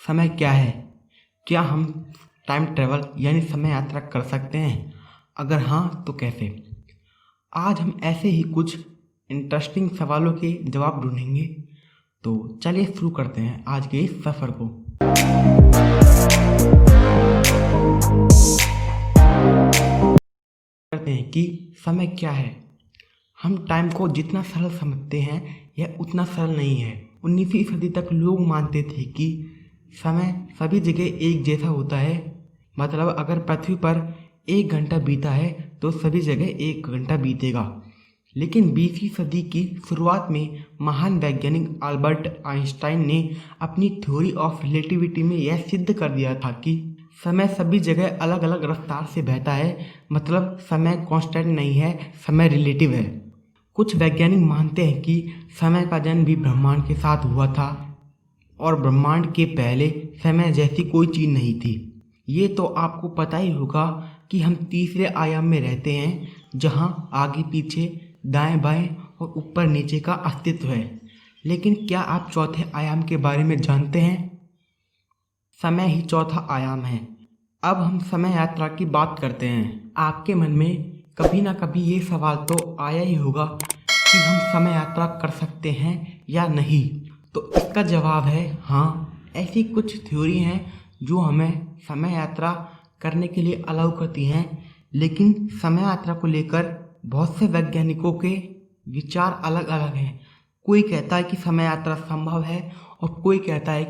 समय क्या है? क्या हम टाइम ट्रैवल यानी समय यात्रा कर सकते हैं? अगर हाँ तो कैसे? आज हम ऐसे ही कुछ इंटरेस्टिंग सवालों के जवाब ढूंढेंगे। तो चलिए शुरू करते हैं आज के इस सफ़र को। करते हैं कि समय क्या है। हम टाइम को जितना सरल समझते हैं यह उतना सरल नहीं है। 19वीं सदी तक लोग मानते थे कि समय सभी जगह एक जैसा होता है। मतलब अगर पृथ्वी पर 1 घंटा बीता है तो सभी जगह 1 घंटा बीतेगा। लेकिन 20वीं सदी की शुरुआत में महान वैज्ञानिक अल्बर्ट आइंस्टाइन ने अपनी थ्योरी ऑफ रिलेटिविटी में यह सिद्ध कर दिया था कि समय सभी जगह अलग अलग रफ्तार से बहता है। मतलब समय कांस्टेंट नहीं है, समय रिलेटिव है। कुछ वैज्ञानिक मानते हैं कि समय का जन्म भी ब्रह्मांड के साथ हुआ था और ब्रह्मांड के पहले समय जैसी कोई चीज़ नहीं थी। ये तो आपको पता ही होगा कि हम तीसरे आयाम में रहते हैं, जहाँ आगे पीछे दाएं बाएं और ऊपर नीचे का अस्तित्व है। लेकिन क्या आप चौथे आयाम के बारे में जानते हैं? समय ही चौथा आयाम है। अब हम समय यात्रा की बात करते हैं। आपके मन में कभी ना कभी ये सवाल तो आया ही होगा कि हम समय यात्रा कर सकते हैं या नहीं। तो इसका जवाब है हाँ। ऐसी कुछ थ्योरी हैं जो हमें समय यात्रा करने के लिए अलाउ करती हैं। लेकिन समय यात्रा को लेकर बहुत से वैज्ञानिकों के विचार अलग अलग हैं। कोई कहता है कि समय यात्रा संभव है और कोई कहता है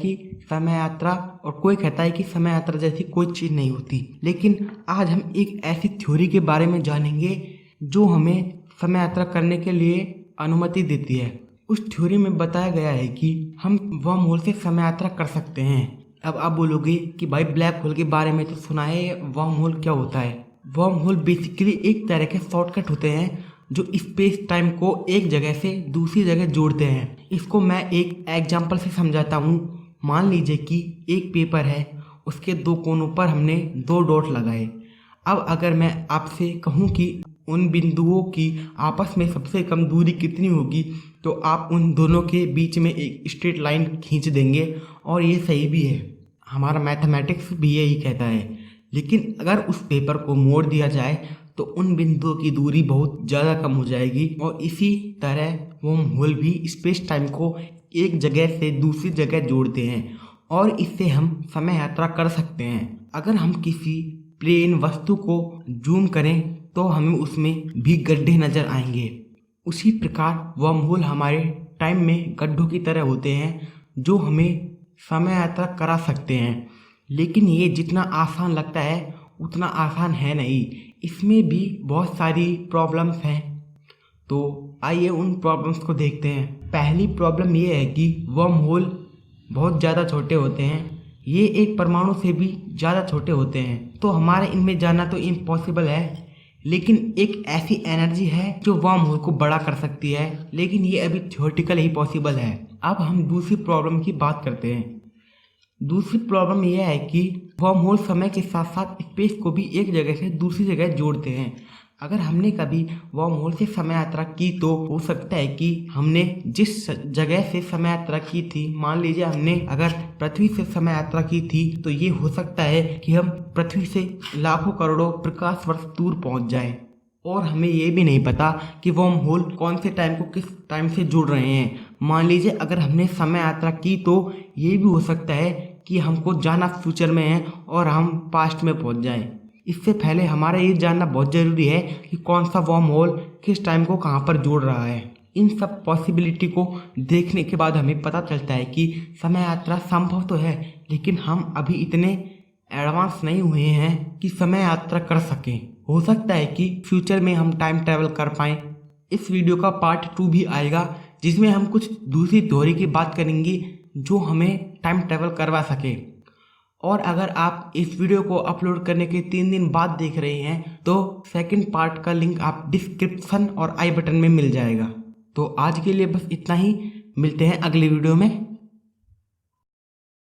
कि समय यात्रा जैसी कोई चीज़ नहीं होती। लेकिन आज हम एक ऐसी थ्योरी के बारे में जानेंगे जो हमें समय यात्रा करने के लिए अनुमति देती है। उस थ्योरी में बताया गया है कि हम वर्म होल से समय यात्रा कर सकते हैं। अब आप बोलोगे कि भाई ब्लैक होल के बारे में तो सुना है, वर्म होल क्या होता है? वर्म होल बेसिकली एक तरह के शॉर्टकट होते हैं जो स्पेस टाइम को एक जगह से दूसरी जगह जोड़ते हैं। इसको मैं एक एग्जांपल से समझाता हूँ। मान लीजिए कि एक पेपर है, उसके 2 कोनों पर हमने 2 डॉट लगाए। अब अगर मैं आपसे कहूँ कि उन बिंदुओं की आपस में सबसे कम दूरी कितनी होगी, तो आप उन दोनों के बीच में एक स्ट्रेट लाइन खींच देंगे। और ये सही भी है, हमारा मैथमेटिक्स भी यही कहता है। लेकिन अगर उस पेपर को मोड़ दिया जाए तो उन बिंदुओं की दूरी बहुत ज़्यादा कम हो जाएगी। और इसी तरह वो होल भी स्पेस टाइम को एक जगह से दूसरी जगह जोड़ते हैं और इससे हम समय यात्रा कर सकते हैं। अगर हम किसी प्लेन वस्तु को जूम करें तो हमें उसमें भी गड्ढे नज़र आएंगे। उसी प्रकार वर्म होल हमारे टाइम में गड्ढों की तरह होते हैं जो हमें समय यात्रा करा सकते हैं। लेकिन ये जितना आसान लगता है उतना आसान है नहीं, इसमें भी बहुत सारी प्रॉब्लम्स हैं। तो आइए उन प्रॉब्लम्स को देखते हैं। पहली प्रॉब्लम ये है कि वर्म होल बहुत ज़्यादा छोटे होते हैं। ये एक परमाणु से भी ज़्यादा छोटे होते हैं, तो हमारे इनमें जाना तो इम्पॉसिबल है। लेकिन एक ऐसी एनर्जी है जो वर्म होल को बड़ा कर सकती है, लेकिन ये अभी थ्योरेटिकल ही पॉसिबल है। अब हम दूसरी प्रॉब्लम की बात करते हैं। दूसरी प्रॉब्लम यह है कि वर्म होल समय के साथ साथ स्पेस को भी एक जगह से दूसरी जगह जोड़ते हैं। अगर हमने कभी वर्म होल से समय यात्रा की तो हो सकता है कि हमने जिस जगह से समय यात्रा की थी, मान लीजिए हमने अगर पृथ्वी से समय यात्रा की थी, तो ये हो सकता है कि हम पृथ्वी से लाखों करोड़ों प्रकाश वर्ष दूर पहुंच जाएं। और हमें ये भी नहीं पता कि वर्म होल कौन से टाइम को किस टाइम से जुड़ रहे हैं। मान लीजिए अगर हमने समय यात्रा की तो ये भी हो सकता है कि हमको जाना फ्यूचर में है और हम पास्ट में पहुंच जाएं। इससे पहले हमारा ये जानना बहुत ज़रूरी है कि कौन सा वर्म होल किस टाइम को कहाँ पर जोड़ रहा है। इन सब पॉसिबिलिटी को देखने के बाद हमें पता चलता है कि समय यात्रा संभव तो है, लेकिन हम अभी इतने एडवांस नहीं हुए हैं कि समय यात्रा कर सकें। हो सकता है कि फ्यूचर में हम टाइम ट्रैवल कर पाएँ। इस वीडियो का पार्ट 2 भी आएगा जिसमें हम कुछ दूसरी थ्योरी की बात करेंगे जो हमें टाइम ट्रैवल करवा सके। और अगर आप इस वीडियो को अपलोड करने के 3 दिन बाद देख रहे हैं तो सेकंड पार्ट का लिंक आप डिस्क्रिप्शन और आई बटन में मिल जाएगा। तो आज के लिए बस इतना ही, मिलते हैं अगले वीडियो में।